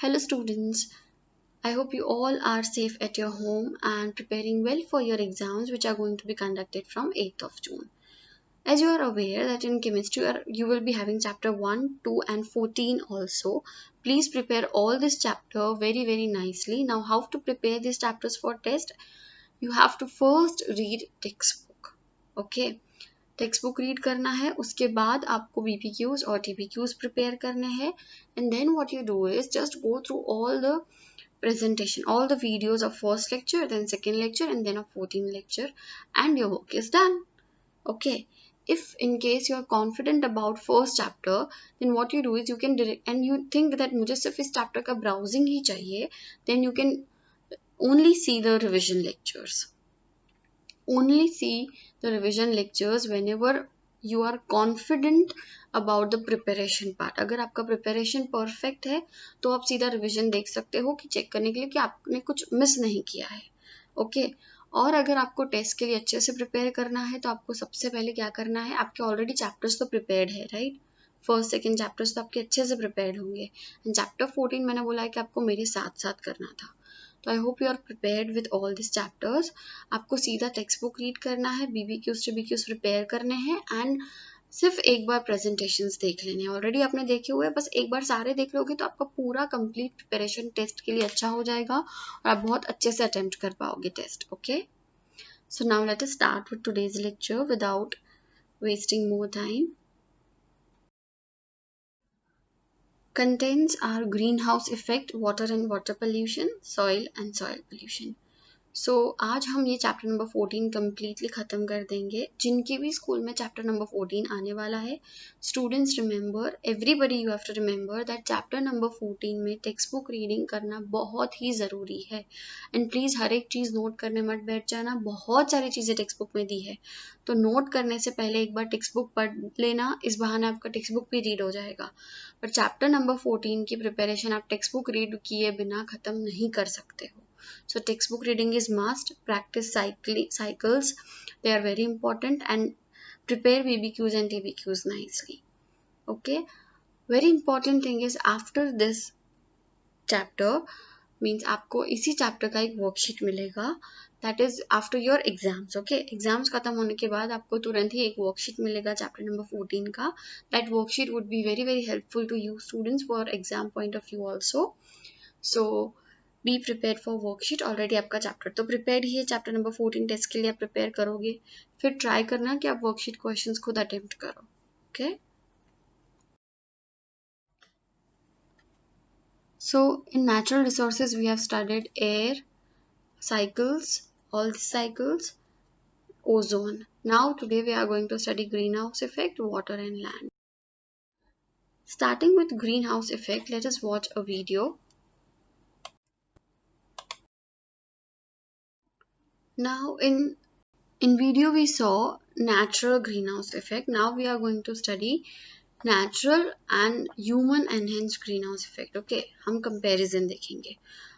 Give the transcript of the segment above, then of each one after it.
Hello students, I hope you all are safe at your home and preparing well for your exams which are going to be conducted from 8th of June. As you are aware that in chemistry you will be having chapter 1, 2 and 14 also. Please prepare all this chapter very nicely. Now how to prepare these chapters for test? You have to first read textbook. Okay. Text book read करना है, उसके बाद आपको BPQs और TPQs prepare करने हैं and then what you do is just go through all the presentation, all the videos of first lecture, then second lecture and then of 14th lecture and your work is done. Okay. If in case you are confident about first chapter, then what you do is you can direct and you think that मुझे सिर्फ इस chapter का browsing ही चाहिए, then you can only see the revision lectures. Only see the revision lectures whenever you are confident about the preparation part. अगर आपका preparation perfect है तो आप सीधा revision देख सकते हो कि चेक करने के लिए कि आपने कुछ मिस नहीं किया है. ओके. और अगर आपको टेस्ट के लिए अच्छे से प्रिपेयर करना है तो आपको सबसे पहले क्या करना है, आपके ऑलरेडी चैप्टर्स तो प्रिपेयर्ड है, राइट. फर्स्ट सेकंड चैप्टर्स तो आपके अच्छे से प्रिपेयर्ड होंगे एंड चैप्टर 14 मैंने बोला है कि आपको मेरे साथ साथ करना था. तो I hope you are prepared with all this chapters. आपको सीधा टेक्स्ट बुक रीड करना है, BBQs TBQs प्रिपेयर करने हैं एंड सिर्फ एक बार प्रेजेंटेशंस देख लेने हैं. ऑलरेडी आपने देखे हुए, बस एक बार सारे देख लोगे तो आपका पूरा कंप्लीट प्रिपरेशन टेस्ट के लिए अच्छा हो जाएगा और आप बहुत अच्छे से अटेम्प्ट कर पाओगे test. Okay. So now let us start with today's lecture without wasting more time. Contents are greenhouse effect, water and water pollution, soil and soil pollution. So आज हम ये चैप्टर नंबर 14 कम्प्लीटली ख़त्म कर देंगे. जिनके भी स्कूल में chapter number 14 आने वाला है, students remember, everybody you have to remember that chapter number 14 में टेक्स्ट बुक रीडिंग करना बहुत ही ज़रूरी है. एंड प्लीज़ हर एक चीज़ नोट करने मत बैठ जाना. बहुत सारी चीज़ें टेक्स्ट बुक में दी है तो नोट करने से पहले एक बार टेक्स्ट बुक पढ़ लेना. इस बहाने आपका टेक्स्ट बुक भी रीड हो जाएगा. पर चैप्टर नंबर 14 की प्रिपरेशन आप टेक्स्ट बुक रीड किए बिना ख़त्म नहीं कर सकते हो. So textbook reading is must. Practice cycles, they are very important, and prepare BBQs and TBQs nicely. Okay. Very important thing is after this chapter means आपको इसी chapter का एक worksheet मिलेगा. That is after your exams. Okay. Exams खत्म होने के बाद आपको तुरंत ही एक worksheet मिलेगा chapter number 14 का. That worksheet would be very helpful to you students for exam point of view also. So be prepare for worksheet. Already आपका चैप्टर तो प्रिपेयर ही है, चैप्टर नंबर 14 टेस्ट के लिए आप प्रिपेयर करोगे, फिर ट्राई करना कि आप वर्कशीट क्वेश्चंस खुद अटेम्प्ट करो. Okay. So in natural resources we have studied air, cycles, all the cycles, ozone. Now today we are going to study greenhouse effect, water and land. Starting with greenhouse effect, let us watch a video. Now in video we saw natural greenhouse effect. Now we are going to study natural and human enhanced greenhouse effect. Okay, हम comparison देखेंगे.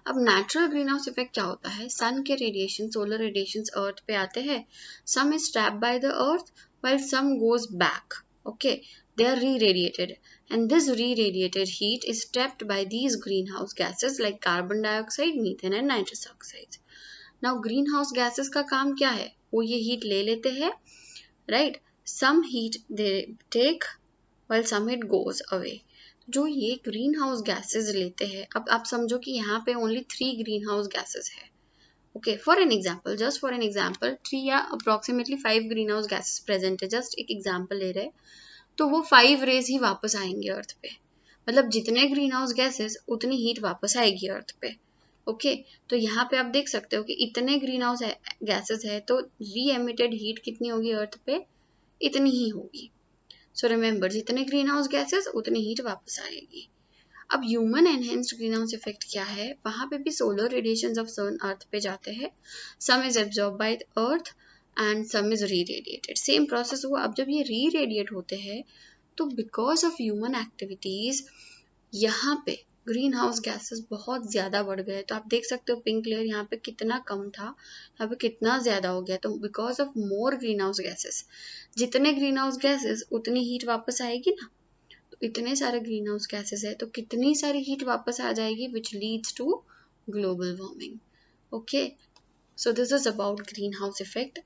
अब natural greenhouse effect क्या होता है? sun के radiation, solar radiations earth पे आते हैं. Some is trapped by the earth while some goes back. Okay, they are re-radiated and this re-radiated heat is trapped by these greenhouse gases like carbon dioxide, methane and nitrous oxides. Now green house gases का काम क्या है? वो ये heat ले लेते हैं, right. Some heat they take while some heat goes away. जो ये ग्रीन हाउस गैसेस लेते हैं, अब आप समझो कि यहाँ पे ओनली 3 ग्रीन हाउस गैसेस है. Okay, for an example, just for an example 3 या approximately 5 green house gases present है. जस्ट एक एग्जाम्पल ले रहे, तो वो 5 रेज ही वापस आएंगे अर्थ पे. मतलब जितने ग्रीन हाउस गैसेस उतनी हीट वापस आएगी अर्थ पे. ओके. तो यहाँ पे आप देख सकते हो कि इतने ग्रीन हाउस गैसेस है तो री एमिटेड हीट कितनी होगी अर्थ पे? इतनी ही होगी. सो रिमेंबर, जितने ग्रीन हाउस गैसेस उतनी हीट वापस आएगी. अब human enhanced green house effect क्या है? वहां पे भी सोलर रेडिएशंस ऑफ सन अर्थ पे जाते हैं. सम is absorb by the earth and some is री रेडिएटेड. सेम प्रोसेस हुआ. अब जब ये री रेडिएट होते हैं तो बिकॉज ऑफ ह्यूमन एक्टिविटीज यहाँ पे ग्रीन हाउस गैसेस बहुत ज़्यादा बढ़ गए. तो आप देख सकते हो पिंक लेयर यहाँ पे कितना कम था, यहाँ पे कितना ज़्यादा हो गया. तो because of more green house gases, जितने ग्रीन हाउस गैसेस उतनी हीट वापस आएगी ना. तो इतने सारे ग्रीन हाउस गैसेस है तो कितनी सारी हीट वापस आ जाएगी, which leads to global warming. Okay, so this is about greenhouse effect.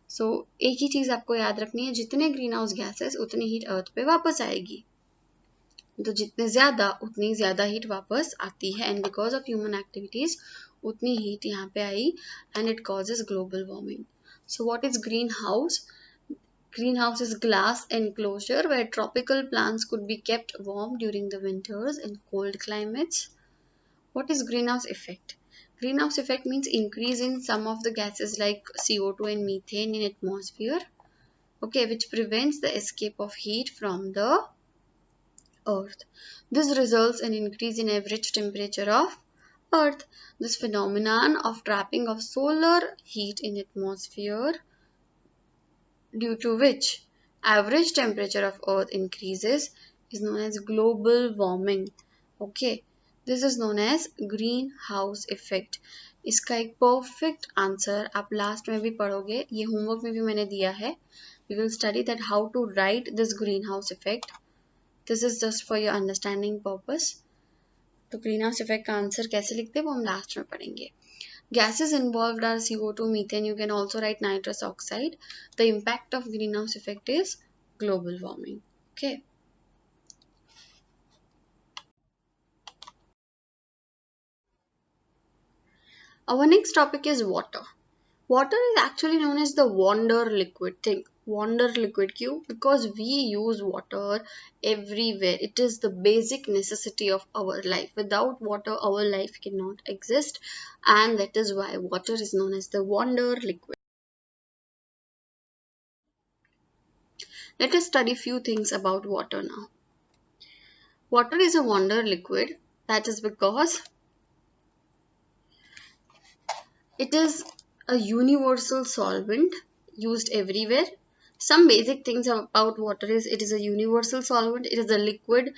So एक ही चीज आपको याद रखनी है, जितने ग्रीन हाउस गैसेस उतनी हीट अर्थ पे वापस आएगी. तो जितने ज्यादा उतनी ज्यादा हीट वापस आती है, and because of human activities उतनी हीट यहाँ पे आई and it causes global warming. So what is green house? Greenhouse is glass enclosure where tropical plants could be kept warm during the winters in cold climates. What is greenhouse effect? Greenhouse effect means increase in some of the gases like CO2 and methane in atmosphere, okay, which prevents the escape of heat from the earth. This results in increase in average temperature of earth. This phenomenon of trapping of solar heat in atmosphere, due to which average temperature of earth increases, is known as global warming. Okay, this is known as greenhouse effect. इसका एक perfect answer आप last में भी पढ़ोगे, ये homework में भी मैंने दिया है. We will study that how to write this greenhouse effect. This is just for your understanding purpose. तो greenhouse effect का आंसर कैसे लिखते हैं वो हम लास्ट में पढ़ेंगे. Gases involved are CO2, methane. You can also write nitrous oxide. The impact of greenhouse effect is global warming. Okay. Our next topic is water. Water is actually known as the wonder liquid thing. Wonder liquid क्यों? Because we use water everywhere. It is the basic necessity of our life. Without water, our life cannot exist, and that is why water is known as the wonder liquid. Let us study few things about water now. Water is a wonder liquid. That is because it is a universal solvent used everywhere. Some basic things about water is it is a universal solvent. It is a liquid,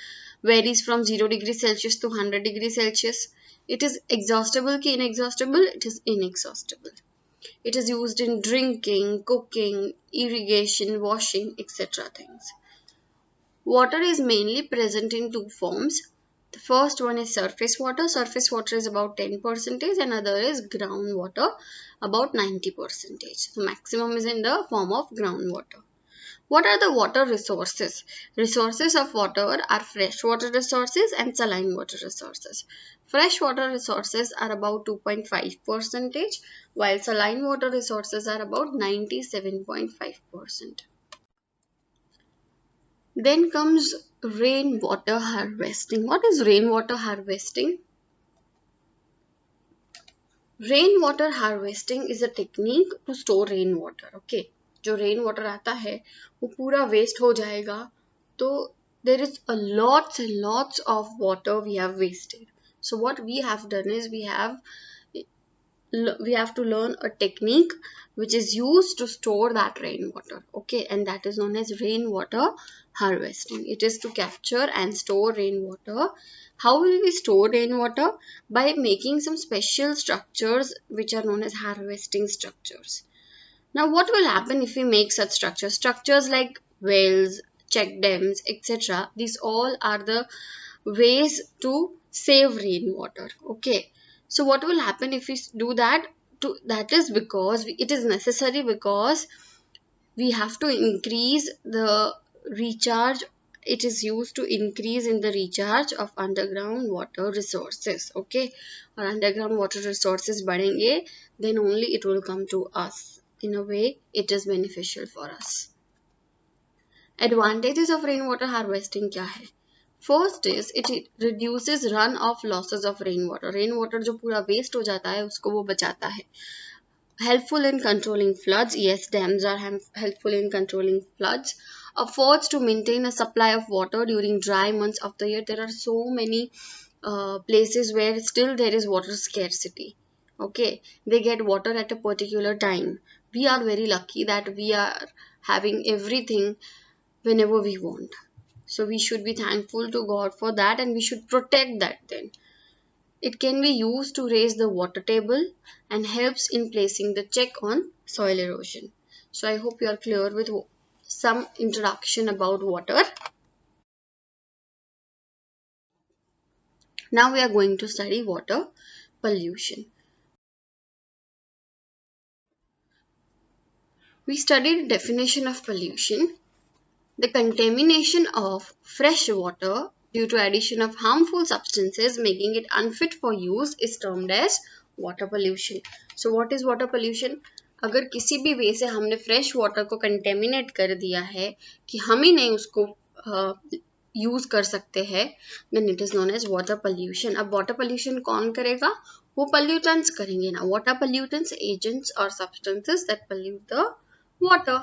varies from 0 degrees Celsius to 100 degrees Celsius. It is exhaustible ki inexhaustible? It is inexhaustible. It is used in drinking, cooking, irrigation, washing, etc. things. Water is mainly present in two forms. The first one is surface water. Surface water is about 10% and other is groundwater, about 90%. So maximum is in the form of groundwater. What are the water resources? Resources of water are freshwater resources and saline water resources. Freshwater resources are about 2.5%, while saline water resources are about 97.5%. Then comes rainwater harvesting. What is rainwater harvesting? Rainwater harvesting is a technique to store rainwater. Okay, जो rainwater आता है वो पूरा waste हो जाएगा, तो there is a lots and lots of water we have wasted. So what we have done is we have to learn a technique which is used to store that rainwater. Okay, and that is known as rainwater harvesting. It is to capture and store rainwater. How will we store rainwater? By making some special structures which are known as harvesting structures. Now what will happen if we make such structures? Structures like wells, check dams, etc. These all are the ways to save rainwater. Okay, so what will happen if we do that? That is because it is necessary, because we have to increase the recharge. It is used to increase in the recharge of underground water resources. Okay, और underground water resources बढ़ेंगे, then only it will come to us. In a way, it is beneficial for us. Advantages of rainwater harvesting क्या है? First is it reduces runoff losses of rainwater. Rainwater जो पूरा waste हो जाता है उसको वो बचाता है. Helpful in controlling floods. Yes, dams are helpful in controlling floods. Affords to maintain a supply of water during dry months of the year. There are so many places where still there is water scarcity. Okay, they get water at a particular time. We are very lucky that we are having everything whenever we want. So we should be thankful to God for that, and we should protect that then. It can be used to raise the water table and helps in placing the check on soil erosion. So I hope you are clear with some introduction about water. Now we are going to study water pollution. We studied definition of pollution. The contamination of fresh water due to addition of harmful substances making it unfit for use is termed as water pollution. So what is water pollution? अगर किसी भी वे से हमने fresh water को contaminate कर दिया है कि हम ही नहीं उसको यूज कर सकते हैं, then it is known as water pollution. अब वाटर पोल्यूशन कौन करेगा? वो पोल्यूटेंट्स करेंगे ना. वाटर पोल्यूटेंट्स एजेंट्स और substances that pollute the water.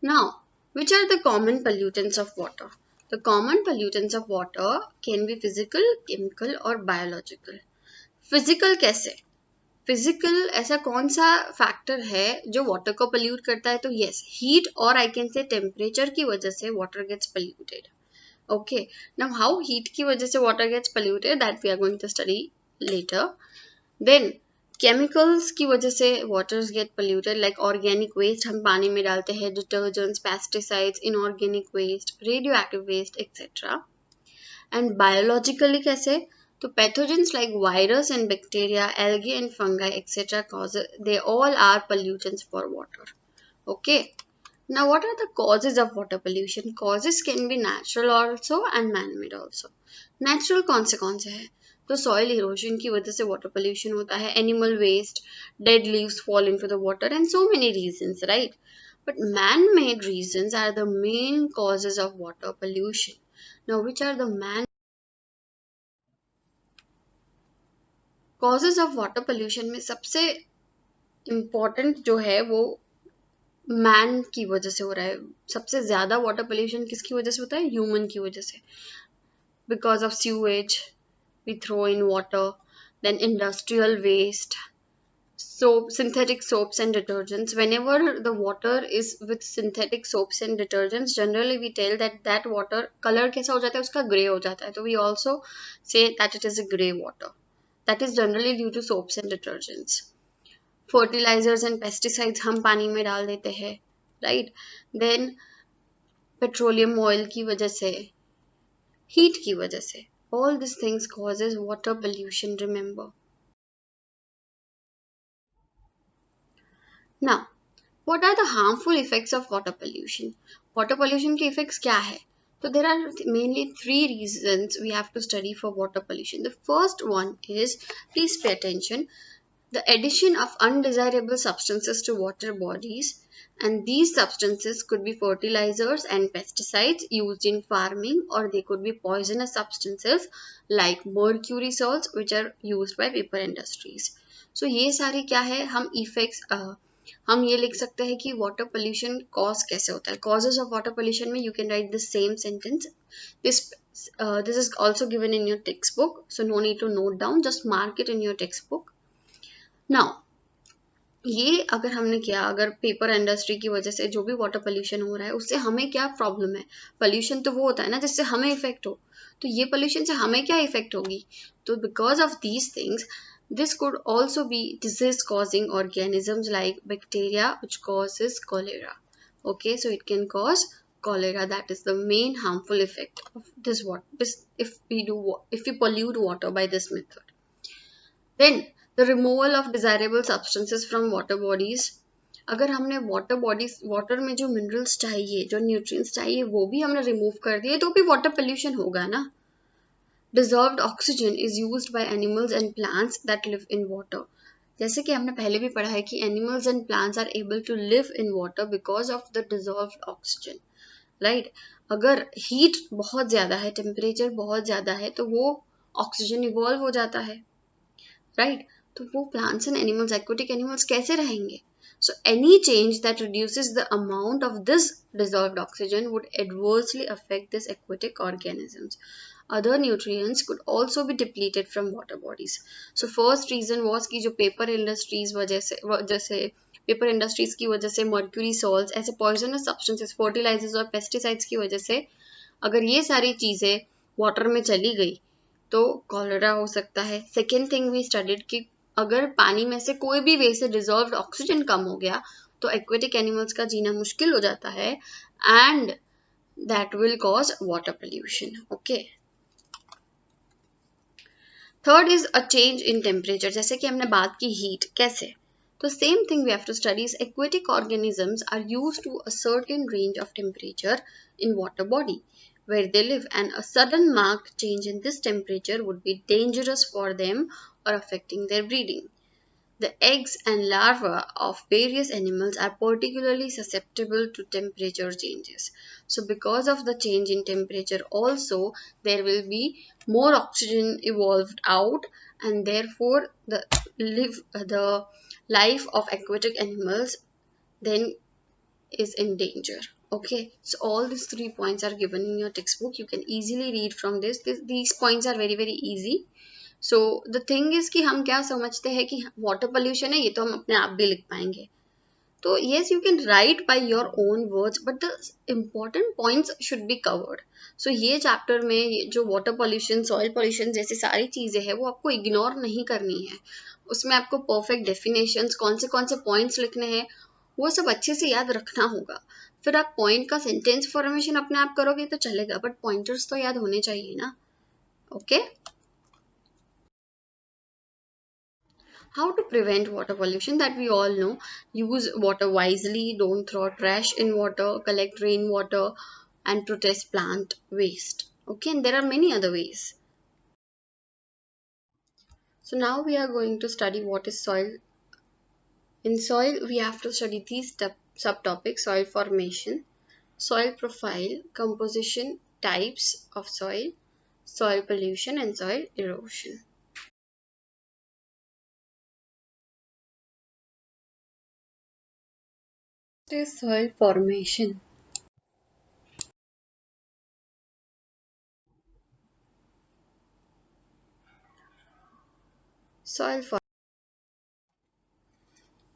Now, which are the common pollutants of water? The common pollutants of water can be physical, chemical और biological. Physical कैसे? Physical ऐसा कौन सा फैक्टर है जो वाटर को पोल्यूट करता है? तो yes, heat और I can say temperature की वजह से water gets polluted. Okay, now how heat की वजह से water gets polluted, that we are going to study later. Then chemicals की वजह से waters get polluted, like organic waste हम पानी में डालते हैं, detergents, pesticides, inorganic waste, radioactive waste etcetera. And biologically कैसे? तो pathogens like virus and bacteria, algae and fungi etcetera cause, they all are pollutants for water. Okay, now what are the causes of water pollution? Causes can be natural also and man-made also. Natural कौन से है? तो soil erosion की वजह से water pollution होता है, animal waste, dead leaves fall into the water and so many reasons, right? But man made reasons are the main causes of water pollution. Now which are the main causes of water pollution में सबसे important जो है वो man की वजह से हो रहा है. सबसे ज्यादा वाटर पोल्यूशन किसकी वजह से होता है? ह्यूमन की वजह से. Because of sewage we throw in water, then industrial waste, soap, synthetic soaps and detergents. Whenever the water is with synthetic soaps and detergents, generally we tell that that water color कैसा हो जाता है? उसका grey हो जाता है. तो we also say that it is a grey water. That is generally due to soaps and detergents. Fertilizers and pesticides हम पानी में डाल देते हैं, right? Then petroleum oil की वजह से, heat की वजह से, all these things causes water pollution, remember. Now, what are the harmful effects of water pollution? Water pollution के effects क्या है? So there are mainly 3 reasons we have to study for water pollution. The first one is, please pay attention, the addition of undesirable substances to water bodies, and these substances could be fertilizers and pesticides used in farming, or they could be poisonous substances like mercury salts which are used by paper industries. So ये सारे क्या है? हम effects हम ये लिख सकते हैं कि water pollution cause कैसे होता है. Causes of water pollution में you can write the same sentence. This is also given in your textbook, so no need to note down, just mark it in your textbook. Now, ये अगर हमने किया, अगर paper industry की वजह से जो भी वाटर पोल्यूशन हो रहा है उससे हमें क्या प्रॉब्लम है? पोल्यूशन तो वो होता है ना जिससे हमें इफेक्ट हो, तो ये पोल्यूशन से हमें क्या इफेक्ट होगी? तो because of these things this could also be disease causing organisms like bacteria which causes cholera. Okay, so it can cause cholera. That is the main harmful effect of this water if we pollute water by this method. Then the removal of desirable substances from water bodies. अगर हमने water में जो minerals चाहिए, जो nutrients चाहिए, वो भी हमने रिमूव कर दिए तो भी वाटर पोल्यूशन होगा ना. Dissolved oxygen is used by animals and plants that live in water. जैसे कि हमने पहले भी पढ़ा है कि animals and plants are able to live in water because of the dissolved oxygen, right? अगर heat बहुत ज़्यादा है, temperature बहुत ज़्यादा है, तो वो oxygen evolve हो जाता है, right? तो वो plants and animals, aquatic animals कैसे रहेंगे? So any change that reduces the amount of this dissolved oxygen would adversely affect these aquatic organisms. Other nutrients could also be depleted from water bodies. So first reason was कि जो paper industries paper industries की वजह से mercury salts, ऐसे poisonous substances, fertilizers और pesticides की वजह से अगर ये सारी चीजें water में चली गई तो cholera हो सकता है. Second thing we studied कि अगर पानी में से कोई भी वे से dissolved oxygen कम हो गया तो aquatic animals का जीना मुश्किल हो जाता है and that will cause water pollution. Okay. Third is a change in temperature, जैसे कि हमने बात की हीट, कैसे? तो same thing we have to study is aquatic organisms are used to a certain range of temperature in water body where they live, and a sudden marked change in this temperature would be dangerous for them or affecting their breeding. The eggs and larvae of various animals are particularly susceptible to temperature changes. So, because of the change in temperature, also there will be more oxygen evolved out, and therefore the life of aquatic animals then is in danger. Okay, so all these 3 points are given in your textbook. You can easily read from these points are very very easy. So the thing is कि हम क्या समझते हैं कि water pollution है, ये तो हम अपने आप भी लिख पाएंगे. तो yes you can write by your own words, but the important points should be covered. So ये चैप्टर में जो वाटर पोल्यूशन, सॉइल पोल्यूशन जैसी सारी चीजें हैं वो आपको इग्नोर नहीं करनी है. उसमें आपको परफेक्ट डेफिनेशंस, कौन से पॉइंट्स लिखने हैं, वो सब अच्छे से याद रखना होगा. फिर आप पॉइंट का सेंटेंस फॉर्मेशन अपने आप करोगे तो चलेगा, बट पॉइंटर्स तो याद होने चाहिए ना. Okay. How to prevent water pollution, that we all know. Use water wisely, don't throw trash in water, collect rainwater, and protest plant waste. Okay, and there are many other ways. So now we are going to study what is soil. In soil, we have to study these subtopics: soil formation, soil profile, composition, types of soil, soil pollution, and soil erosion. What is soil formation? Soil formation.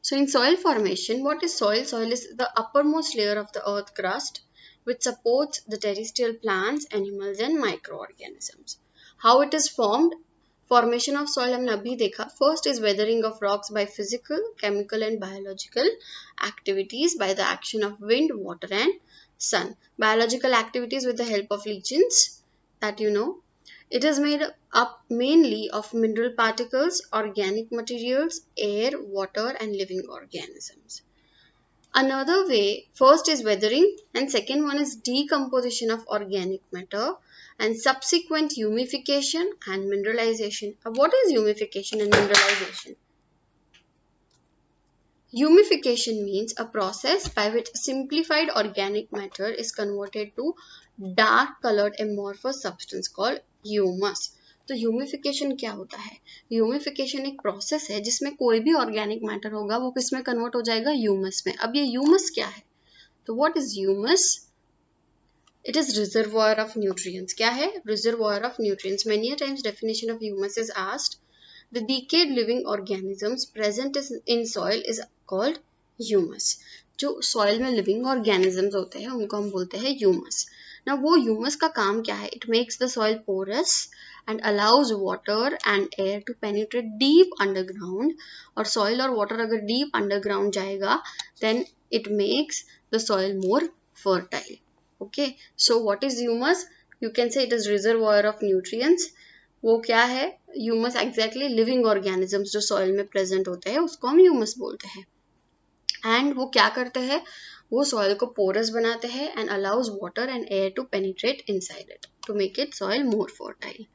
So in soil formation, what is soil? Soil is the uppermost layer of the earth crust which supports the terrestrial plants, animals and microorganisms. How it is formed? Formation of soil हमने अभी देखा. First is weathering of rocks by physical, chemical and biological activities by the action of wind, water and sun. Biological activities with the help of leachants, that you know. It is made up mainly of mineral particles, organic materials, air, water, and living organisms. Another way, first is weathering, and second one is decomposition of organic matter, and subsequent humification and mineralization. What is humification and mineralization? Humification means a process by which simplified organic matter is converted to dark colored amorphous substance called humus. तो humification क्या होता है? Humification एक process है जिसमें कोई भी organic matter होगा वो किस में कन्वर्ट हो जाएगा? ह्यूमस में. अब ये ह्यूमस क्या है? तो what is humus? It is reservoir of nutrients. क्या है? Reservoir of nutrients. Many a times definition of humus is asked. The decayed living organisms present in soil is called humus. जो soil में living organisms होते हैं उनको हम बोलते हैं humus. Now वो humus का काम क्या है? It makes the soil porous and allows water and air to penetrate deep underground. और soil और water अगर deep underground जाएगा then it makes the soil more fertile. Okay, so what is humus? You can say it is reservoir of nutrients. वो क्या है? Humus exactly living organisms जो soil में present होते हैं उसको हम ह्यूमस बोलते हैं. एंड वो क्या करते हैं? वो सॉइल को पोरस बनाते हैं and allows water and air to penetrate inside it to make it soil more fertile.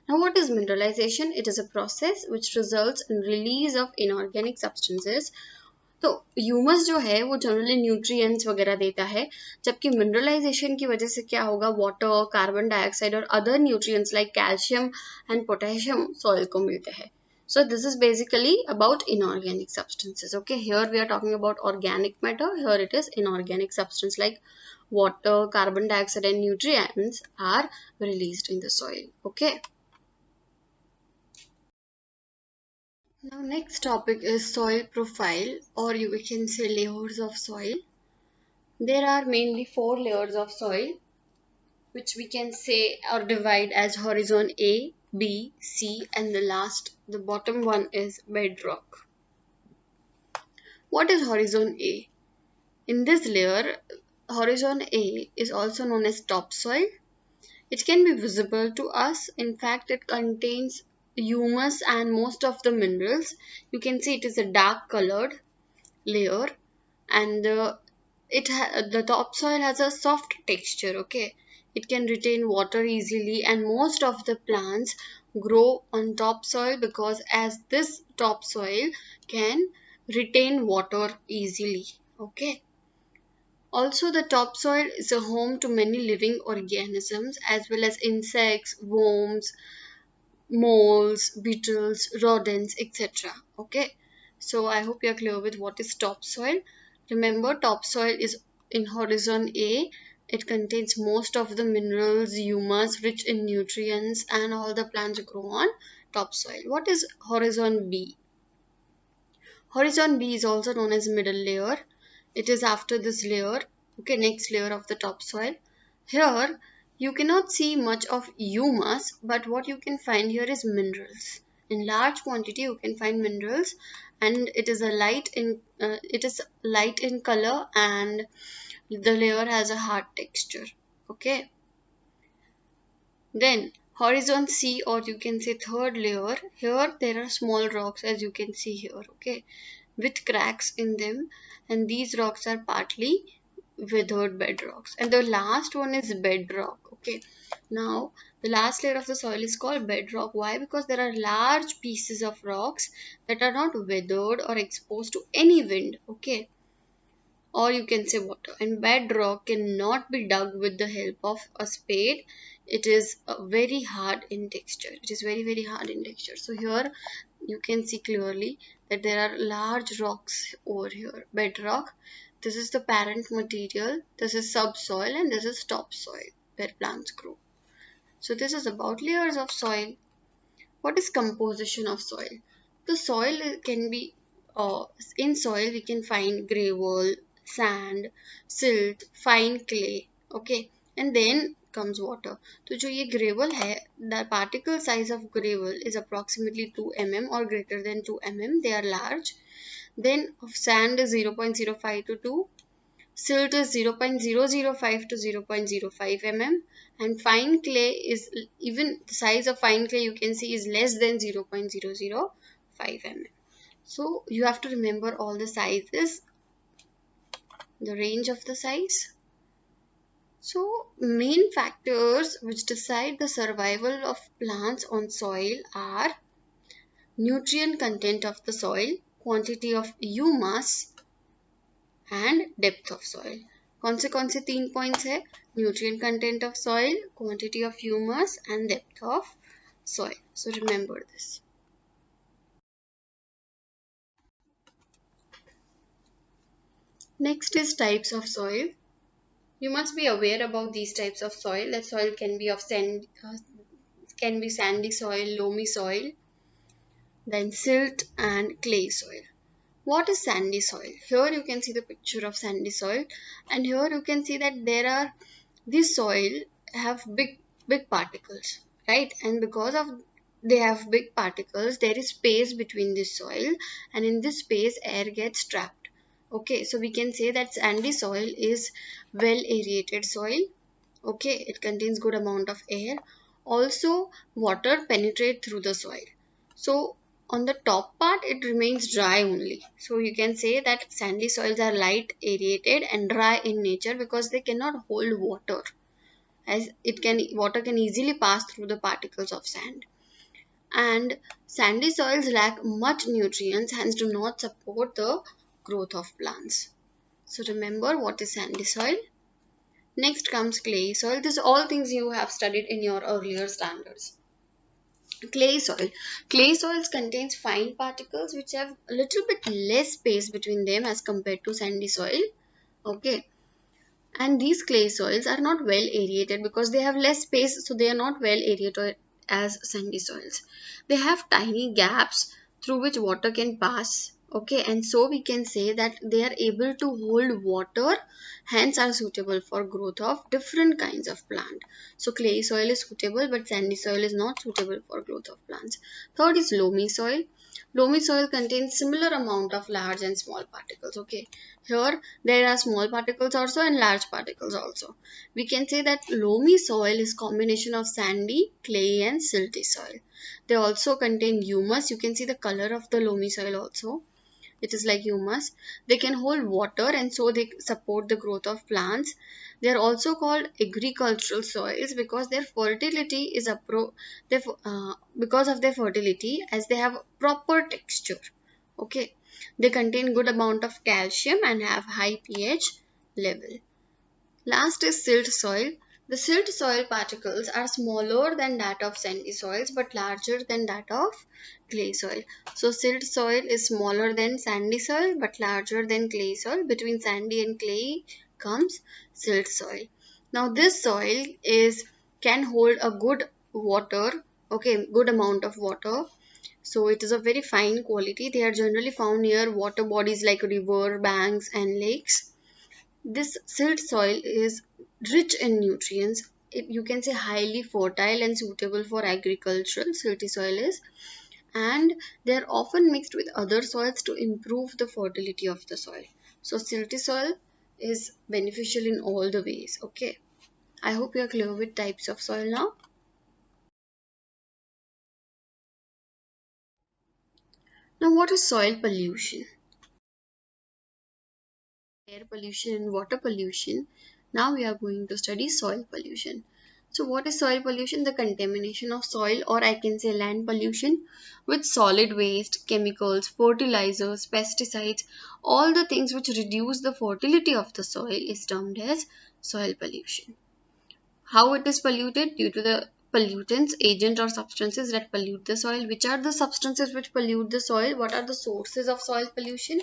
Now what is mineralization? It is a process which results in release of inorganic substances. तो humus जो है वो generally nutrients वगैरह देता है, जबकि mineralisation की वजह से क्या होगा? वाटर, कार्बन डाइऑक्साइड और other nutrients like calcium and potassium soil को मिलते हैं. So this is basically about inorganic substances. Okay, here we are talking about organic matter. Here it is inorganic substance like water, carbon dioxide and nutrients are released in the soil. Okay. Now next topic is soil profile, or you can say layers of soil. There are mainly 4 layers of soil which we can say or divide as horizon A, B, C and the bottom one is bedrock. What is horizon A? In this layer, horizon A is also known as topsoil. It can be visible to us. In fact, it contains humus and most of the minerals. You can see it is a dark colored layer, and the topsoil has a soft texture. Okay, it can retain water easily, and most of the plants grow on topsoil because as this topsoil can retain water easily. Okay, also the topsoil is a home to many living organisms as well as insects, worms, moles, beetles, rodents, etc. Okay, so I hope you're clear with what is topsoil. Remember, topsoil is in horizon A. It contains most of the minerals, humus, rich in nutrients, and all the plants grow on topsoil. What is horizon B? Horizon B is also known as middle layer. It is after this layer, okay, next layer of the topsoil. Here, you cannot see much of humus, but what you can find here is minerals. In large quantity, you can find minerals, and it is light in color, and the layer has a hard texture. Okay. Then horizon C, or you can say third layer. Here there are small rocks as you can see here. Okay, with cracks in them, and these rocks are partly weathered bedrocks, and the last one is bedrock. Okay, now the last layer of the soil is called bedrock. Why? Because there are large pieces of rocks that are not weathered or exposed to any wind. Okay, or you can say water, and bedrock cannot be dug with the help of a spade. It is very hard in texture. It is very hard in texture. So here you can see clearly that there are large rocks over here. Bedrock, this is the parent material, this is subsoil, and this is topsoil where plants grow. So this is about layers of soil. What is composition of soil? The soil can be, in soil we can find gravel, sand, silt, fine clay. Okay, and then comes water. तो जो ये gravel है, the particle size of gravel is approximately 2 mm or greater than 2 mm. They are large. Then of sand is 0.05 to 2. Silt is 0.005 to 0.05 mm, and fine clay is, even the size of fine clay you can see is less than 0.005 mm. So you have to remember all the sizes, the range of the size. So main factors which decide the survival of plants on soil are nutrient content of the soil, quantity of humus, and depth of soil. कौन से 3 points है? Nutrient content of soil, quantity of humus, and depth of soil. So remember this. Next is types of soil. You must be aware about these types of soil. That soil can be of sandy soil, loamy soil, then silt and clay soil. What is sandy soil? Here you can see the picture of sandy soil, and here you can see that this soil have big particles, right? And because of they have big particles, there is space between this soil, and in this space air gets trapped. Okay, so we can say that sandy soil is well aerated soil. Okay, it contains good amount of air. Also water penetrate through the soil. So on the top part it remains dry only. So you can say that sandy soils are light aerated and dry in nature because they cannot hold water, as water can easily pass through the particles of sand. And sandy soils lack much nutrients, hence do not support the growth of plants. So remember what is sandy soil. Next comes clay soil. This all things you have studied in your earlier standards. Clay soil. Clay soils contains fine particles which have a little bit less space between them as compared to sandy soil. Okay. And these clay soils are not well aerated because they have less space, so they are not well aerated as sandy soils. They have tiny gaps through which water can pass. Okay, and so we can say that they are able to hold water, hence are suitable for growth of different kinds of plant. So clay soil is suitable, but sandy soil is not suitable for growth of plants. Third is loamy soil. Loamy soil contains similar amount of large and small particles. Okay, here there are small particles also and large particles also. We can say that loamy soil is combination of sandy, clay and silty soil. They also contain humus. You can see the color of the loamy soil also, it is like humus. They can hold water and so they support the growth of plants. They are also called agricultural soils because their fertility is because of their fertility, as they have proper texture. Okay, they contain good amount of calcium and have high pH level. Last is silt soil. The silt soil particles are smaller than that of sandy soils but larger than that of clay soil. So silt soil is smaller than sandy soil but larger than clay soil. Between sandy and clay comes silt soil. Now this soil can hold a good water, okay, good amount of water. So it is of very fine quality. They are generally found near water bodies like river, banks and lakes. This silt soil is rich in nutrients. You can say highly fertile and suitable for agricultural, silty soil is, and they are often mixed with other soils to improve the fertility of the soil. So silty soil is beneficial in all the ways. Okay, I hope you are clear with types of soil now. Now what is soil pollution? Air pollution and water pollution. Now we are going to study soil pollution. So what is soil pollution? The contamination of soil, or I can say land pollution, with solid waste, chemicals, fertilizers, pesticides, all the things which reduce the fertility of the soil is termed as soil pollution. How it is polluted? Due to the pollutants, agent or substances that pollute the soil. Which are the substances which pollute the soil? What are the sources of soil pollution?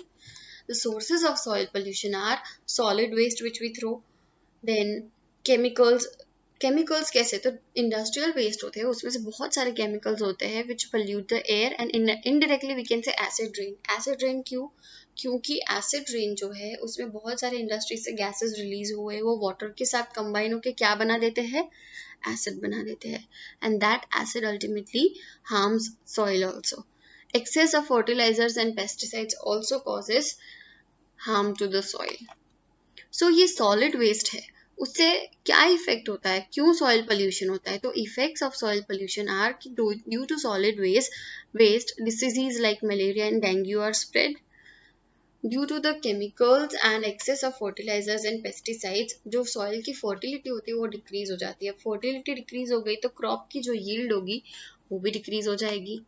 The sources of soil pollution are solid waste which we throw, then chemicals. Chemicals कैसे, तो industrial waste होते हैं उसमें से बहुत सारे chemicals होते हैं which pollute the air and indirectly we can say acid rain. Acid rain क्यों? क्योंकि एसिड रेन जो है उसमें बहुत सारे इंडस्ट्री से गैसेस रिलीज हुए, वो वाटर के साथ कंबाइन होकर क्या बना देते हैं? एसिड बना देते हैं, and that acid ultimately harms soil also. Excess of fertilizers and pesticides also causes harm to the soil. So ये solid waste है, उससे क्या इफेक्ट होता है, क्यों सॉइल पोल्यूशन होता है? तो effects of soil pollution are due to solid waste diseases like malaria and dengue are spread. Due to the chemicals and excess of fertilisers and pesticides जो सॉइल की फर्टिलिटी होती है वो डिक्रीज हो जाती है. फर्टिलिटी डिक्रीज हो गई तो क्रॉप की जो यील्ड होगी वो भी डिक्रीज हो जाएगी.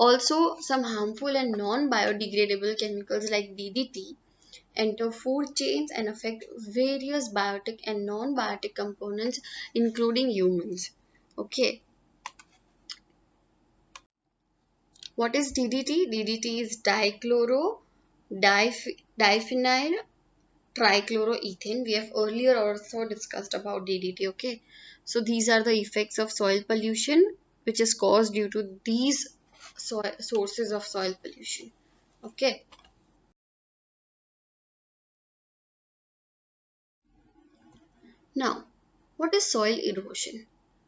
Also, some harmful and non-biodegradable chemicals like DDT enter food chains and affect various biotic and non-biotic components, including humans. Okay. What is DDT? DDT is diphenyl trichloroethane. We have earlier also discussed about DDT. Okay. So these are the effects of soil pollution, which is caused due to these sources of soil pollution. Okay. Now, what is soil erosion?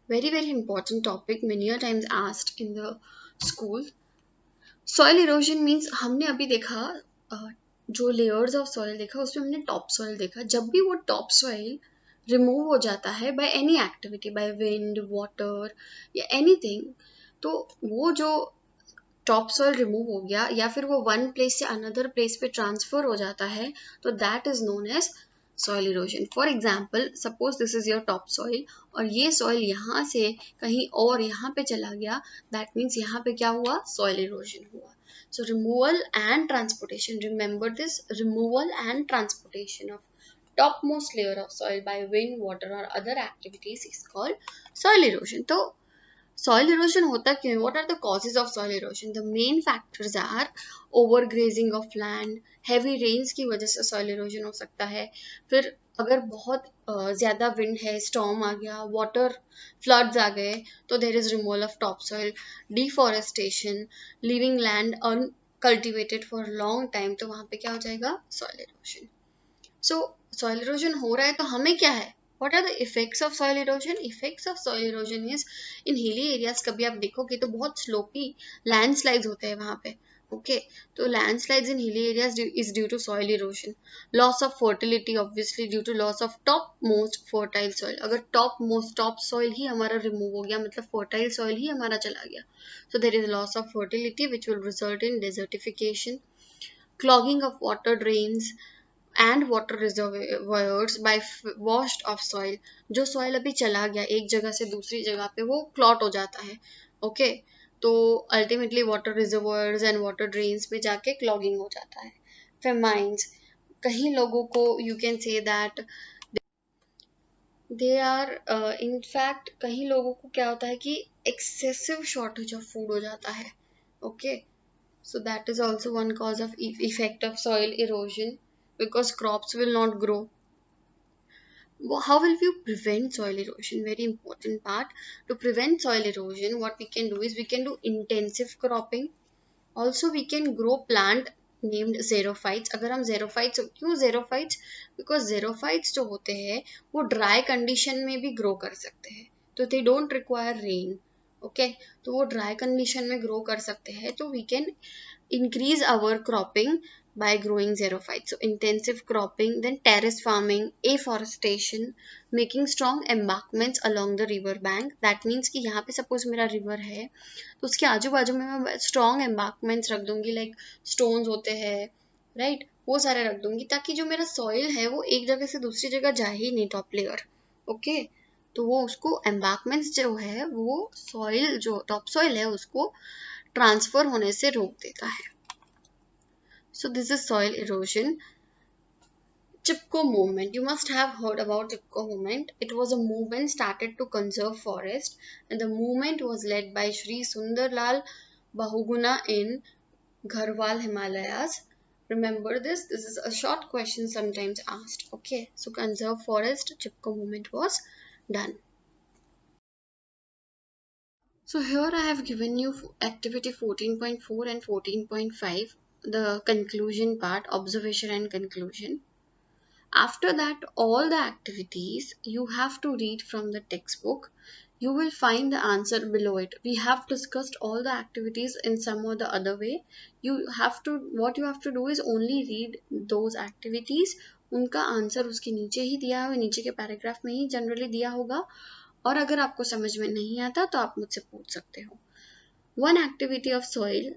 Very, very important topic, many a times asked in the school. Soil erosion means हमने अभी देखा जो layers of soil देखा उसमें हमने top soil देखा. जब भी वो top soil remove हो जाता है by any activity, by wind, water या anything, तो वो जो टॉप सॉइल रिमूव हो गया या फिर वो वन प्लेस से अनदर प्लेस पे ट्रांसफर हो जाता है, तो that is known as soil erosion. For example, suppose this is your top soil और ये सॉइल यहाँ से कहीं और यहाँ पे चला गया, दैट मीन्स यहाँ पे क्या हुआ? सॉइल इरोजन हुआ. सो removal and transportation, remember this, removal and transportation of topmost layer of soil by wind, water or other activities is called soil erosion. तो soil erosion होता क्यों? What are the causes of soil erosion? The main factors are overgrazing of land, heavy rains की वजह से soil erosion हो सकता है. फिर अगर बहुत ज़्यादा wind है, storm आ गया, water floods आ गए, तो there is removal of topsoil, deforestation, leaving land cultivated for long time, तो वहां पे क्या हो जाएगा, सॉइल इरोजन। सो सॉइल इरोजन हो रहा है तो हमें क्या है, what are the effects of soil erosion? Effects of soil erosion is in hilly areas, कभी आप देखोगे तो बहुत स्लोपी लैंडस्लाइड्स होते हैं वहां पे, ओके तो landslides in hilly areas is due to soil erosion. Loss of fertility obviously due to loss of topmost fertile soil, अगर टॉप सॉइल ही हमारा रिमूव हो गया, मतलब फर्टाइल सॉइल ही हमारा चला गया, so there is loss of fertility which will result in desertification, clogging of water drains and water reservoirs by washed off soil, जो सॉइल अभी चला गया एक जगह से दूसरी जगह पे वो क्लॉट हो जाता है, ओके तो ultimately water reservoirs and water drains में जाके क्लॉगिंग हो जाता है। फेमाइंस, कहीं लोगों को you can say that they are in fact कहीं लोगों को क्या होता है कि एक्सेसिव शॉर्टेज ऑफ फूड हो जाता है, okay so that is also one cause of effect of soil erosion because crops will not grow. How will you prevent soil erosion? Very important part. To prevent soil erosion, what we can do is we can do intensive cropping. Also we can grow plant named xerophytes. अगर हम xerophytes, क्यों xerophytes? Because xerophytes जो होते हैं वो dry condition में भी grow कर सकते हैं, तो they don't require rain. Okay तो वो ड्राई कंडीशन में ग्रो कर सकते हैं, तो we can increase our cropping by growing xerophytes. So intensive cropping, then terrace farming, afforestation, making strong embankments along the river bank. That means कि यहाँ पे suppose मेरा river है तो उसके आजू बाजू में मैं strong embankments रख दूंगी, like stones होते हैं right, वो सारे रख दूंगी ताकि जो मेरा soil है वो एक जगह से दूसरी जगह जाए ही नहीं, टॉप लेयर, ओके तो वो उसको एम्बैंकमेंट्स जो है वो सॉइल जो टॉप सॉइल है उसको ट्रांसफर होने से रोक देता है। So this is soil erosion. Chipko movement. You must have heard about Chipko movement. It was a movement started to conserve forest, and the movement was led by Shri Sundarlal Bahuguna in Garhwal Himalayas. Remember this. This is a short question sometimes asked. Okay, so conserve forest. Chipko movement was done. So here I have given you activity 14.4 and 14.5, the conclusion part, observation and conclusion. After that, all the activities you have to read from the textbook. You will find the answer below it. We have discussed all the activities in some or the other way. What you have to do is only read those activities. उनका answer उसके नीचे ही दिया है, नीचे के paragraph में ही generally दिया होगा, और अगर आपको समझ में नहीं आता तो आप मुझसे पूछ सकते हो। One activity of soil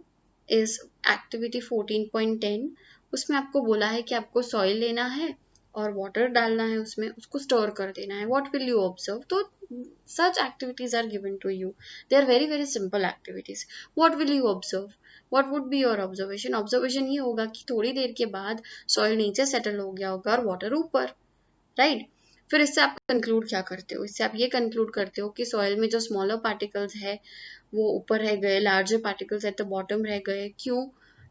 is activity 14.10। उसमें आपको बोला है कि आपको सॉइल लेना है और वाटर डालना है, उसमें उसको स्टोर कर देना है। What will you observe? तो such activities are given to you. They are very very simple activities. What will you observe? What would be your observation? Observation ये होगा कि थोड़ी देर के बाद सॉइल नीचे सेटल हो गया होगा और वाटर ऊपर, राइट? फिर इससे आप कंक्लूड क्या करते हो? इससे आप ये कंक्लूड करते हो कि सॉइल में जो स्मॉलर पार्टिकल्स है वो ऊपर रह गए, larger particles eight the bottom रह गए। क्यों?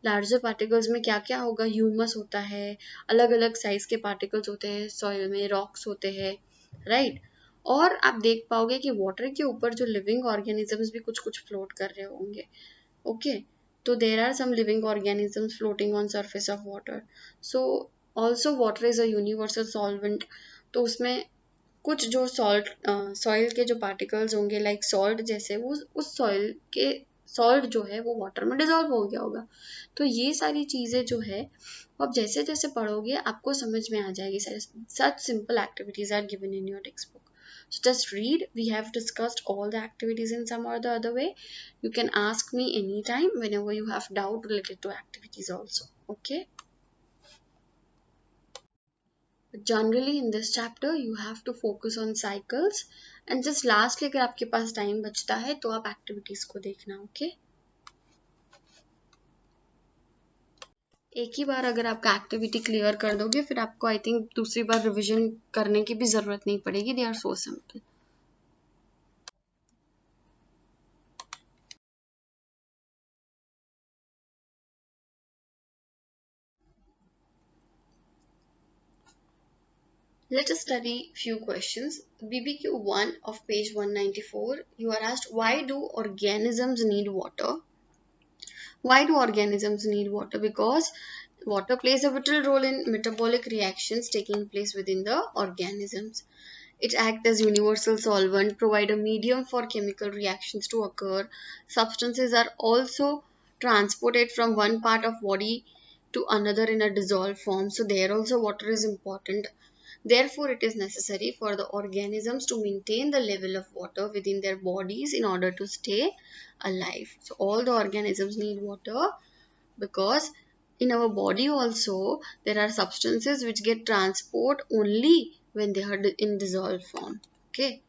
लार्जर पार्टिकल्स में क्या क्या होगा? ह्यूमस होता है, अलग अलग साइज के पार्टिकल्स होते हैं सॉइल में, रॉक्स होते हैं, राइट? और आप देख पाओगे कि वाटर के ऊपर जो लिविंग ऑर्गेनिजम्स भी कुछ कुछ फ्लोट कर रहे होंगे, ओके तो there are some living organisms floating on surface of water. So also water is a universal solvent, तो उसमें कुछ जो सॉइल के जो पार्टिकल्स होंगे लाइक सॉल्ट जैसे, वो उस सॉइल के सॉल्ट जो है वो वाटर में डिजॉल्व हो गया होगा। तो ये सारी चीजें जो है आप जैसे जैसे पढ़ोगे आपको समझ में आ जाएगी। Such simple activities are given in your text book, so just read. We have discussed all the activities in some or the other way. You can ask me anytime whenever you have doubt related to activities also, okay? But generally in this chapter you have to focus on cycles, and just lastly अगर आपके पास time बचता है तो आप activities को देखना, okay? एक ही बार अगर आपका एक्टिविटी क्लियर कर दोगे फिर आपको आई थिंक दूसरी बार रिविजन करने की भी जरूरत नहीं पड़ेगी। They are so simple. Let us study few questions. BBQ 1 of page 194. You are asked, why do organisms need water? Why do organisms need water? Because water plays a vital role in metabolic reactions taking place within the organisms. It acts as universal solvent, provide a medium for chemical reactions to occur. Substances are also transported from one part of body to another in a dissolved form. So there also water is important. Therefore, it is necessary for the organisms to maintain the level of water within their bodies in order to stay alive. So all the organisms need water because in our body also there are substances which get transport only when they are in dissolved form. Okay.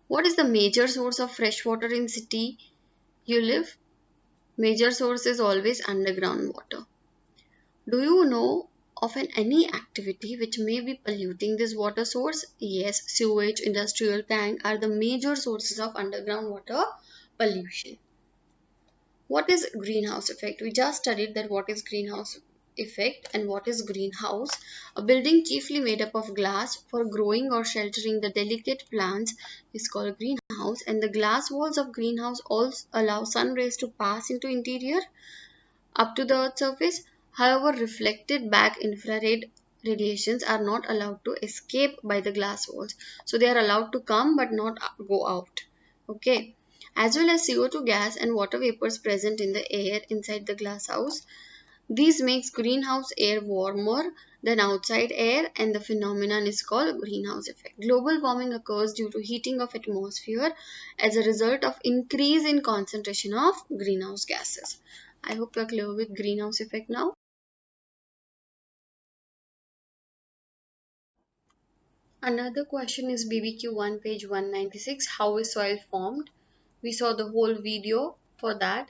What is the major source of fresh water in city you live? Major source is always underground water. Do you know of any activity which may be polluting this water source? Yes, sewage, industrial tank are the major sources of underground water pollution. What is greenhouse effect? We just studied that what is greenhouse effect and what is greenhouse. A building chiefly made up of glass for growing or sheltering the delicate plants is called greenhouse, and the glass walls of greenhouse also allow sun rays to pass into interior up to the Earth's surface. However, reflected back infrared radiations are not allowed to escape by the glass walls. So they are allowed to come but not go out. Okay. As well as CO2 gas and water vapors present in the air inside the glass house. These makes greenhouse air warmer than outside air, and the phenomenon is called greenhouse effect. Global warming occurs due to heating of atmosphere as a result of increase in concentration of greenhouse gases. I hope you are clear with greenhouse effect now. Another question is BBQ1 page 196. How is soil formed? We saw the whole video for that.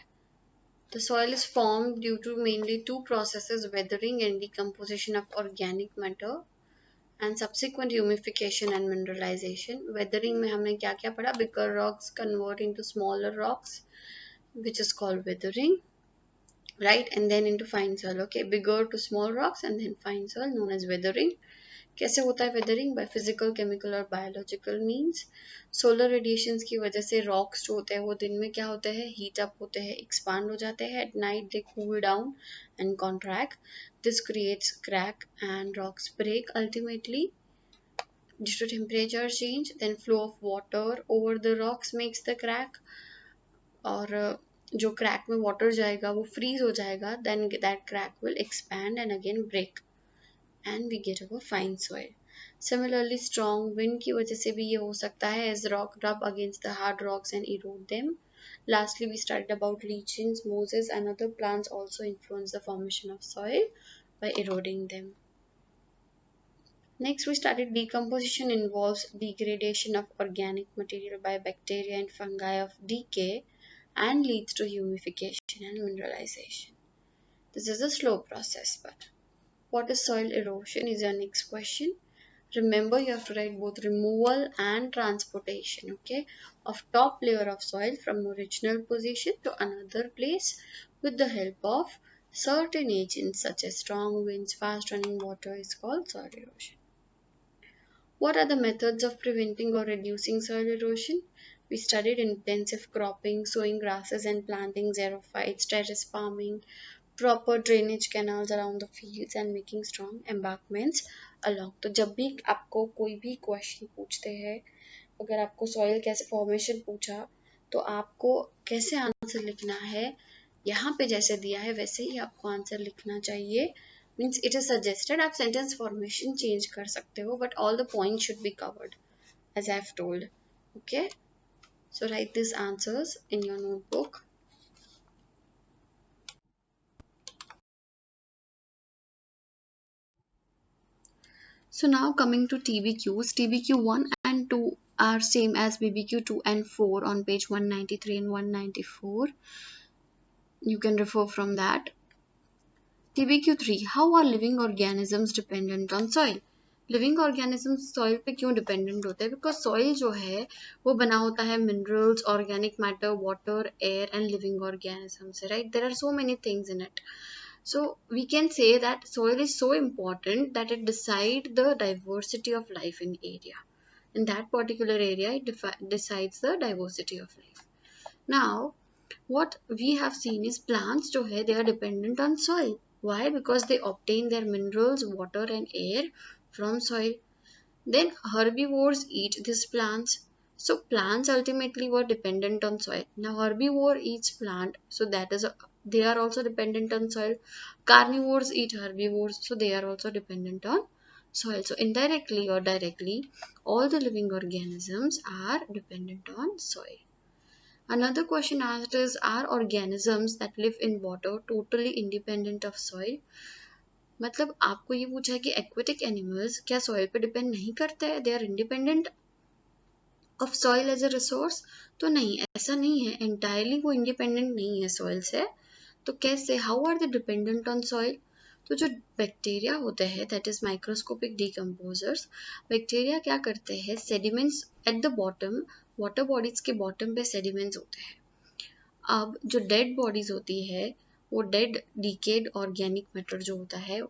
The soil is formed due to mainly two processes, weathering and decomposition of organic matter and subsequent humidification and mineralization. Weathering में हमने क्या क्या पढ़ा? Bigger rocks convert into smaller rocks, which is called weathering, right? And then into fine soil. Okay, bigger to small rocks and then fine soil known as weathering. कैसे होता है weathering? By physical, chemical और biological means. Solar radiations की वजह से rocks जो होते हैं वो दिन में क्या होते हैं? हीट अप होते हैं, एक्सपांड हो जाते हैं. At night they cool down and contract. This creates crack and rocks break ultimately due to temperature change. Then flow of water over the rocks makes the crack, और जो crack में water जाएगा वो freeze हो जाएगा. Then that crack will expand and again break and we get our fine soil. Similarly, strong wind की वजह से भी ये हो सकता है as rock rub against the hard rocks and erode them. Lastly, we studied about lichens, mosses and other plants also influence the formation of soil by eroding them. Next, we studied decomposition involves degradation of organic material by bacteria and fungi of decay and leads to humidification and mineralization. This is a slow process, but what is soil erosion is your next question. Remember, you have to write both removal and transportation, okay, of top layer of soil from original position to another place with the help of certain agents such as strong winds, fast running water is called soil erosion. What are the methods of preventing or reducing soil erosion? We studied intensive cropping, sowing grasses and planting xerophytes, terrace farming, proper drainage canals around the fields and making strong embankments along. तो जब भी आपको कोई भी question पूछते हैं, अगर आपको सॉइल कैसे फॉर्मेशन पूछा तो आपको कैसे आंसर लिखना है, यहाँ पे जैसे दिया है वैसे ही आपको आंसर लिखना चाहिए. मीन्स इट इज सजेस्टेड, आप सेंटेंस फॉर्मेशन चेंज कर सकते हो but all the points should be covered as I have told. Okay, so write this answers in your notebook. So now coming to TBQs, TBQ 1 and 2 are same as BBQ 2 and 4 on page 193 and 194. You can refer from that. TBQ 3, how are living organisms dependent on soil? Living organisms soil पे क्यों dependent होते हैं? Because soil जो है वो बना होता है minerals, organic matter, water, air and living organisms से, right? There are so many things in it. So we can say that soil is so important that it decides the diversity of life in area. In that particular area, it decides the diversity of life. Now, what we have seen is plants जो है they are dependent on soil. Why? Because they obtain their minerals, water and air from soil. Then herbivores eat these plants. So plants ultimately were dependent on soil. Now herbivore eats plant, so that is they are also dependent on soil. Carnivores eat herbivores, so they are also dependent on soil. So indirectly or directly, all the living organisms are dependent on soil. Another question asked is, are organisms that live in water totally independent of soil? मतलब आपको ये पूछा है कि aquatic animals क्या soil पे depend नहीं करते हैं, they are independent of soil as a resource? तो नहीं, ऐसा नहीं है, एंटायरली वो इंडिपेंडेंट नहीं है सॉइल से. तो कैसे, how are they dependent on soil? तो जो बैक्टीरिया होते हैं, that is microscopic decomposers, bacteria क्या करते हैं, sediments at the bottom, water bodies के बॉटम पे सेडिमेंट्स होते हैं. अब जो डेड बॉडीज होती है, वो डेड डीकेड ऑर्गेनिक मैटर जो होता है,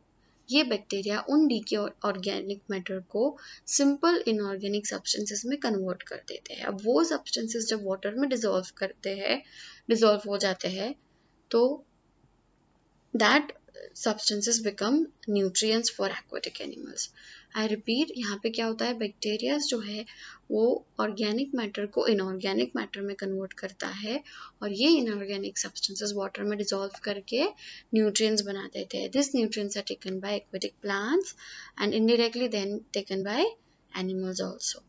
ये बैक्टीरिया उन डीके ऑर्गेनिक मैटर को सिंपल इनऑर्गेनिक सब्सटेंसेस में कन्वर्ट कर देते हैं. अब वो सब्सटेंसेस जब वाटर में डिसॉल्व हो जाते हैं, तो that substances become nutrients for aquatic animals. I repeat, यहाँ पे क्या होता है, बैक्टीरिया जो है वो ऑर्गेनिक मैटर को इनऑर्गेनिक मैटर में कन्वर्ट करता है, और ये इनऑर्गेनिक सब्सटेंसेस वाटर में डिसॉल्व करके न्यूट्रिएंट्स बना देते हैं. This nutrients are taken by aquatic plants and indirectly then taken by animals also.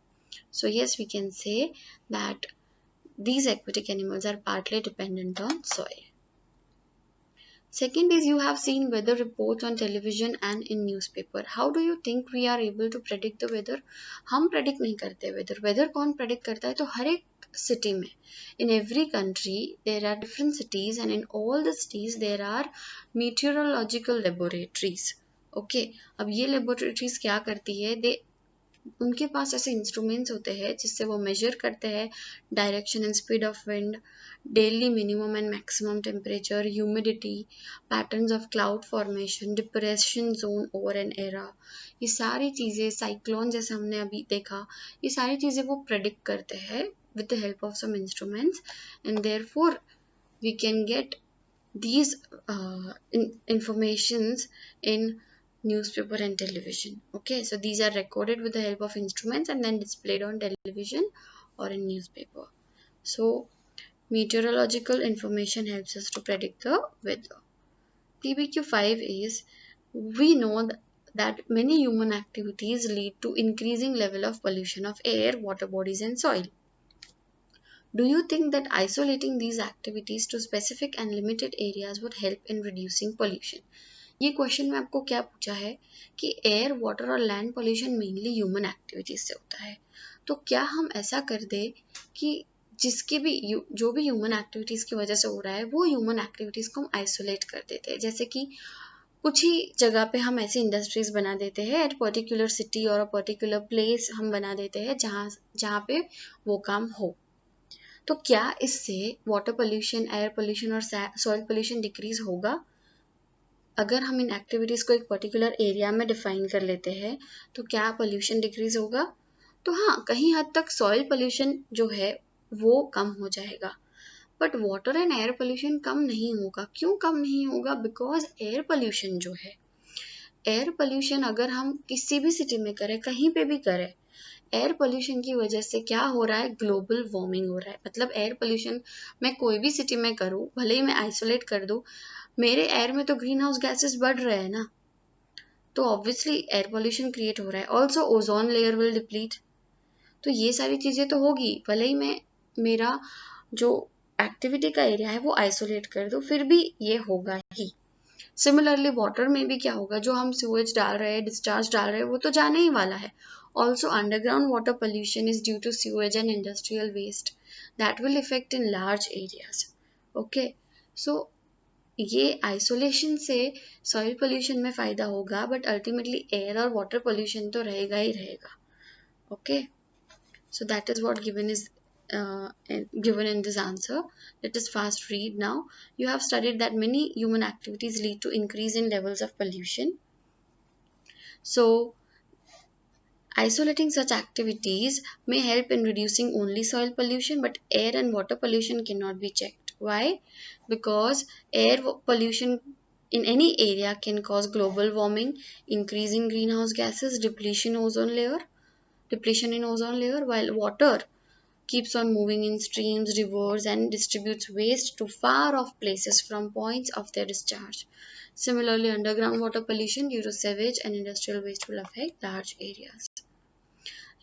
So yes, we can say that these aquatic animals are partly dependent on soil. Second is, you have seen weather reports on television and in newspaper. How do you think we are able to predict the weather? हम predict नहीं करते weather कौन predict करता है? तो हर एक city में, in every country there are different cities, and in all the cities there are meteorological laboratories. Okay, अब ये laboratories क्या करती है, उनके पास ऐसे इंस्ट्रूमेंट्स होते हैं जिससे वो मेजर करते हैं direction and speed of wind, daily minimum and maximum temperature, humidity, patterns of cloud formation, depression zone over an era. ये सारी चीज़ें, साइक्लोन जैसे हमने अभी देखा, ये सारी चीज़ें वो प्रेडिक्ट करते हैं with the help of some instruments, and therefore we can get these informations in newspaper and television. Okay, so these are recorded with the help of instruments and then displayed on television or in newspaper. So meteorological information helps us to predict the weather. TBQ 5 is, we know that many human activities lead to increasing level of pollution of air, water bodies and soil. Do you think that isolating these activities to specific and limited areas would help in reducing pollution? ये question में आपको क्या पूछा है कि air, water और land pollution mainly human activities से होता है, तो क्या हम ऐसा कर दे कि जिसकी भी जो भी ह्यूमन एक्टिविटीज की वजह से हो रहा है, वो ह्यूमन एक्टिविटीज को हम आइसोलेट कर देते हैं. जैसे कि कुछ ही जगह पे हम ऐसी इंडस्ट्रीज बना देते हैं, एट पर्टिकुलर सिटी और पर्टिकुलर प्लेस हम बना देते हैं जहाँ पे वो काम हो. तो क्या इससे वाटर पोल्यूशन, एयर पोल्यूशन और सॉइल पोल्यूशन डिक्रीज होगा? अगर हम इन एक्टिविटीज़ को एक पर्टिकुलर एरिया में डिफाइन कर लेते हैं, तो क्या पोल्यूशन डिक्रीज होगा? तो हाँ, कहीं हद तक सॉइल पोल्यूशन जो है वो कम हो जाएगा, but water and air pollution कम नहीं होगा. क्यों कम नहीं होगा? बिकॉज एयर पोल्यूशन जो है, एयर पोल्यूशन अगर हम किसी भी सिटी में करें, कहीं पे भी करें, एयर पोल्यूशन की वजह से क्या हो रहा है, ग्लोबल वार्मिंग हो रहा है. मतलब एयर पोल्यूशन मैं कोई भी सिटी में करूँ, भले ही मैं आइसोलेट कर दूँ, मेरे एयर में तो ग्रीन हाउस गैसेस बढ़ रहे हैं ना, तो ऑब्वियसली एयर पोल्यूशन क्रिएट हो रहा है. Also ozone layer will deplete. तो ये सारी चीज़ें तो होगी, भले ही मैं मेरा जो एक्टिविटी का एरिया है वो आइसोलेट कर दूँ, फिर भी ये होगा ही. सिमिलरली वाटर में भी क्या होगा, जो हम सीवेज डाल रहे हैं, डिस्चार्ज डाल रहे हैं, वो तो जाने ही वाला है. Also, underground water pollution is due to sewage and industrial waste that will affect in large areas. Okay, so ये आइसोलेशन से सॉइल पोल्यूशन में फ़ायदा होगा, बट अल्टीमेटली एयर और वाटर पोल्यूशन तो रहेगा ही रहेगा. Okay, so that is what given in this answer. Let us fast read now. You have studied that many human activities lead to increase in levels of pollution. So isolating such activities may help in reducing only soil pollution, but air and water pollution cannot be checked. Why? Because air pollution in any area can cause global warming, increasing greenhouse gases, depletion in ozone layer, while water keeps on moving in streams, rivers, and distributes waste to far off places from points of their discharge. Similarly, underground water pollution due to sewage and industrial waste will affect large areas.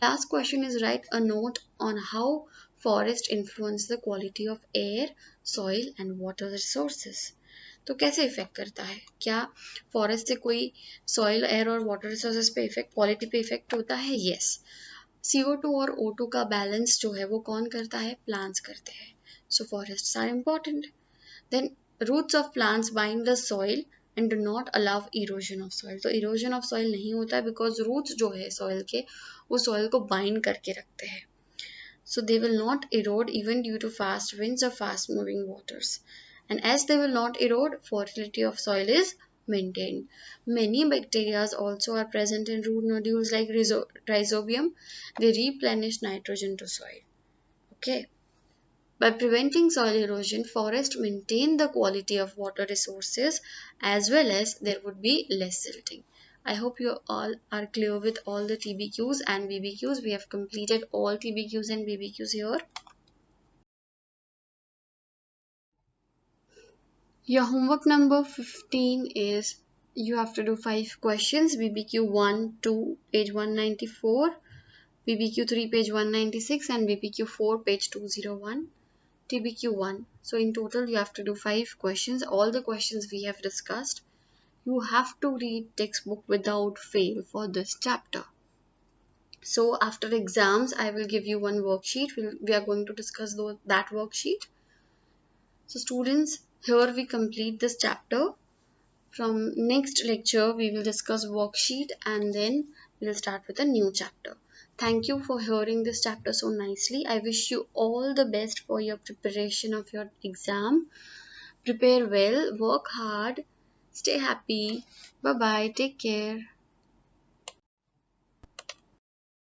Last question is, write a note on how forest influence the quality of air, soil and water resources. तो कैसे effect करता है? क्या forest से कोई soil, air और water resources पे effect, quality पे इफेक्ट होता है? यस। CO2 और O2 का बैलेंस जो है वो कौन करता है? प्लांट्स करते हैं. So forests are important. Then roots of plants bind the soil and do not allow erosion of soil. तो इरोजन ऑफ सॉइल नहीं होता है बिकॉज रूट्स जो है सॉइल के वो सॉइल को बाइंड करके रखते हैं. So they will not erode even due to fast winds or fast moving waters. And as they will not erode, fertility of soil is maintained. Many bacteria also are present in root nodules like rhizobium. They replenish nitrogen to soil. Okay. By preventing soil erosion, forests maintain the quality of water resources as well as there would be less silting. I hope you all are clear with all the TBQs and BBQs. We have completed all TBQs and BBQs here. Your homework number 15 is you have to do 5 questions. BBQ 1, 2, page 194, BBQ 3, page 196 and BBQ 4, page 201. TBQ 1. So in total you have to do 5 questions. All the questions we have discussed. You have to read textbook without fail for this chapter. So after exams, I will give you one worksheet. We are going to discuss that worksheet. So students, here we complete this chapter. From next lecture, we will discuss worksheet and then we will start with a new chapter. Thank you for hearing this chapter so nicely. I wish you all the best for your preparation of your exam. Prepare well, work hard, stay happy. Bye bye. Take care.